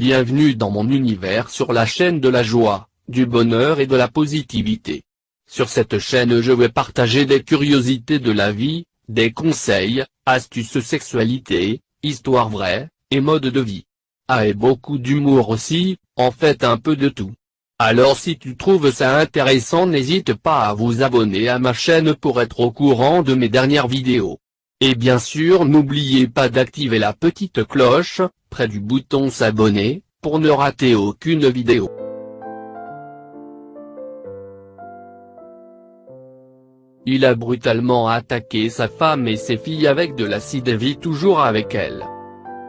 Bienvenue dans mon univers sur la chaîne de la joie, du bonheur et de la positivité. Sur cette chaîne je vais partager des curiosités de la vie, des conseils, astuces sexualité, histoires vraies, et modes de vie. Ah, et beaucoup d'humour aussi, en fait un peu de tout. Alors si tu trouves ça intéressant, n'hésite pas à vous abonner à ma chaîne pour être au courant de mes dernières vidéos. Et bien sûr n'oubliez pas d'activer la petite cloche, près du bouton s'abonner, pour ne rater aucune vidéo. Il a brutalement attaqué sa femme et ses filles avec de l'acide et vit toujours avec elles.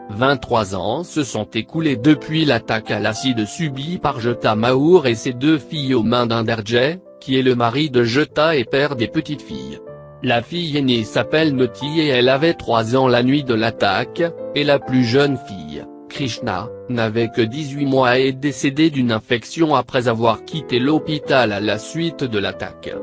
23 ans se sont écoulés depuis l'attaque à l'acide subie par Jeta Mahour et ses deux filles aux mains d'Inderjay, qui est le mari de Jeta et père des petites filles. La fille aînée s'appelle Noti et elle avait 3 ans la nuit de l'attaque, et la plus jeune fille, Krishna, n'avait que 18 mois et est décédée d'une infection après avoir quitté l'hôpital à la suite de l'attaque.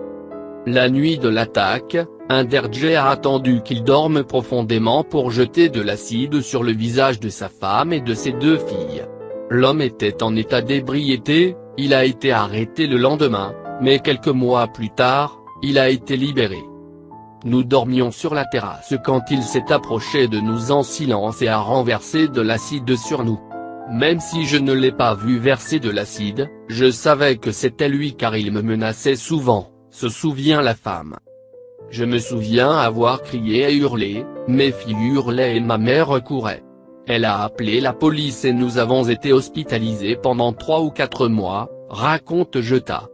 La nuit de l'attaque, Inderjay a attendu qu'il dorme profondément pour jeter de l'acide sur le visage de sa femme et de ses deux filles. L'homme était en état d'ébriété, il a été arrêté le lendemain, mais quelques mois plus tard, il a été libéré. Nous dormions sur la terrasse quand il s'est approché de nous en silence et a renversé de l'acide sur nous. Même si je ne l'ai pas vu verser de l'acide, je savais que c'était lui car il me menaçait souvent, se souvient la femme. Je me souviens avoir crié et hurlé, mes filles hurlaient et ma mère courait. Elle a appelé la police et nous avons été hospitalisés pendant 3 ou 4 mois, raconte Jeta.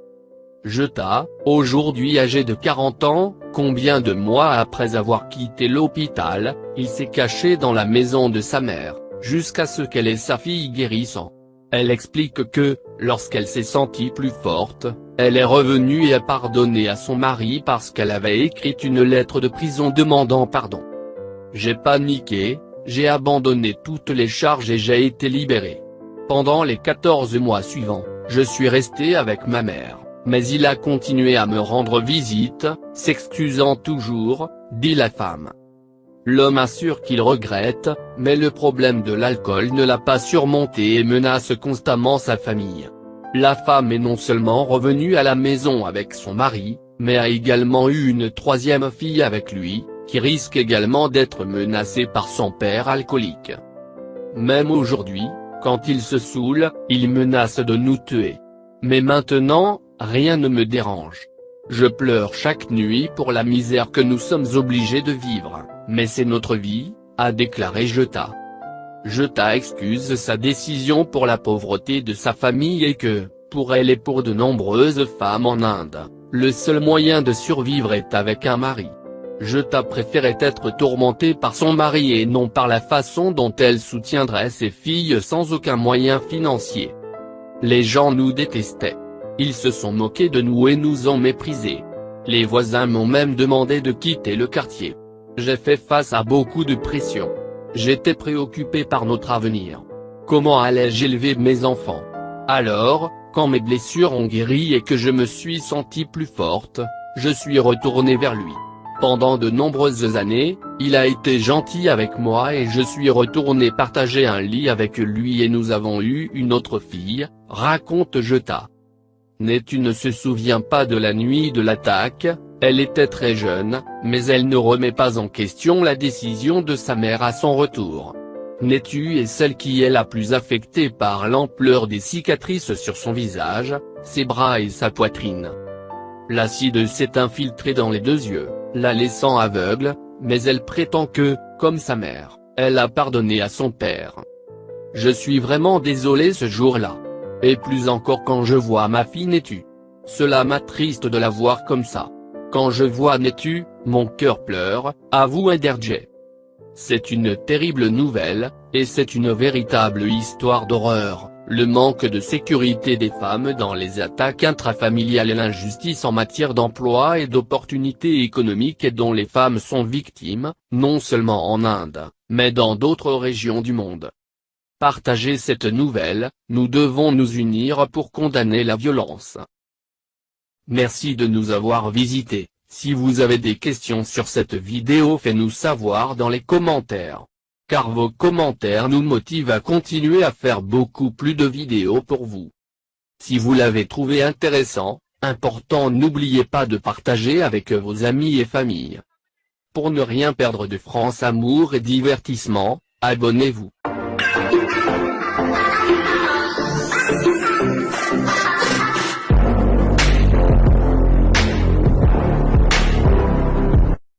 Jeta, aujourd'hui âgé de 40 ans, combien de mois après avoir quitté l'hôpital, il s'est caché dans la maison de sa mère, jusqu'à ce qu'elle et sa fille guérissent. Elle explique que, lorsqu'elle s'est sentie plus forte, elle est revenue et a pardonné à son mari parce qu'elle avait écrit une lettre de prison demandant pardon. J'ai paniqué, j'ai abandonné toutes les charges et j'ai été libéré. Pendant les 14 mois suivants, je suis resté avec ma mère. Mais il a continué à me rendre visite, s'excusant toujours, dit la femme. L'homme assure qu'il regrette, mais le problème de l'alcool ne l'a pas surmonté et menace constamment sa famille. La femme est non seulement revenue à la maison avec son mari, mais a également eu une 3e fille avec lui, qui risque également d'être menacée par son père alcoolique. Même aujourd'hui, quand il se saoule, il menace de nous tuer. Mais maintenant, rien ne me dérange. Je pleure chaque nuit pour la misère que nous sommes obligés de vivre, mais c'est notre vie, a déclaré Jeta. Jeta excuse sa décision pour la pauvreté de sa famille et que, pour elle et pour de nombreuses femmes en Inde, le seul moyen de survivre est avec un mari. Jeta préférait être tourmentée par son mari et non par la façon dont elle soutiendrait ses filles sans aucun moyen financier. Les gens nous détestaient. Ils se sont moqués de nous et nous ont méprisés. Les voisins m'ont même demandé de quitter le quartier. J'ai fait face à beaucoup de pression. J'étais préoccupé par notre avenir. Comment allais-je élever mes enfants? Alors, quand mes blessures ont guéri et que je me suis sentie plus forte, je suis retourné vers lui. Pendant de nombreuses années, il a été gentil avec moi et je suis retourné partager un lit avec lui et nous avons eu une autre fille, raconte Jeta. Netu ne se souvient pas de la nuit de l'attaque, elle était très jeune, mais elle ne remet pas en question la décision de sa mère à son retour. Netu est celle qui est la plus affectée par l'ampleur des cicatrices sur son visage, ses bras et sa poitrine. L'acide s'est infiltré dans les 2 yeux, la laissant aveugle, mais elle prétend que, comme sa mère, elle a pardonné à son père. Je suis vraiment désolé ce jour-là. Et plus encore quand je vois ma fille Netu. Cela m'attriste de la voir comme ça. Quand je vois Netu, mon cœur pleure, avoue Inderjay. C'est une terrible nouvelle, et c'est une véritable histoire d'horreur, le manque de sécurité des femmes dans les attaques intrafamiliales et l'injustice en matière d'emploi et d'opportunités économiques dont les femmes sont victimes, non seulement en Inde, mais dans d'autres régions du monde. Partagez cette nouvelle, nous devons nous unir pour condamner la violence. Merci de nous avoir visités. Si vous avez des questions sur cette vidéo, faites-nous savoir dans les commentaires. car vos commentaires nous motivent à continuer à faire beaucoup plus de vidéos pour vous. Si vous l'avez trouvé intéressant, important, n'oubliez pas de partager avec vos amis et familles. Pour ne rien perdre de France Amour et Divertissement, abonnez-vous.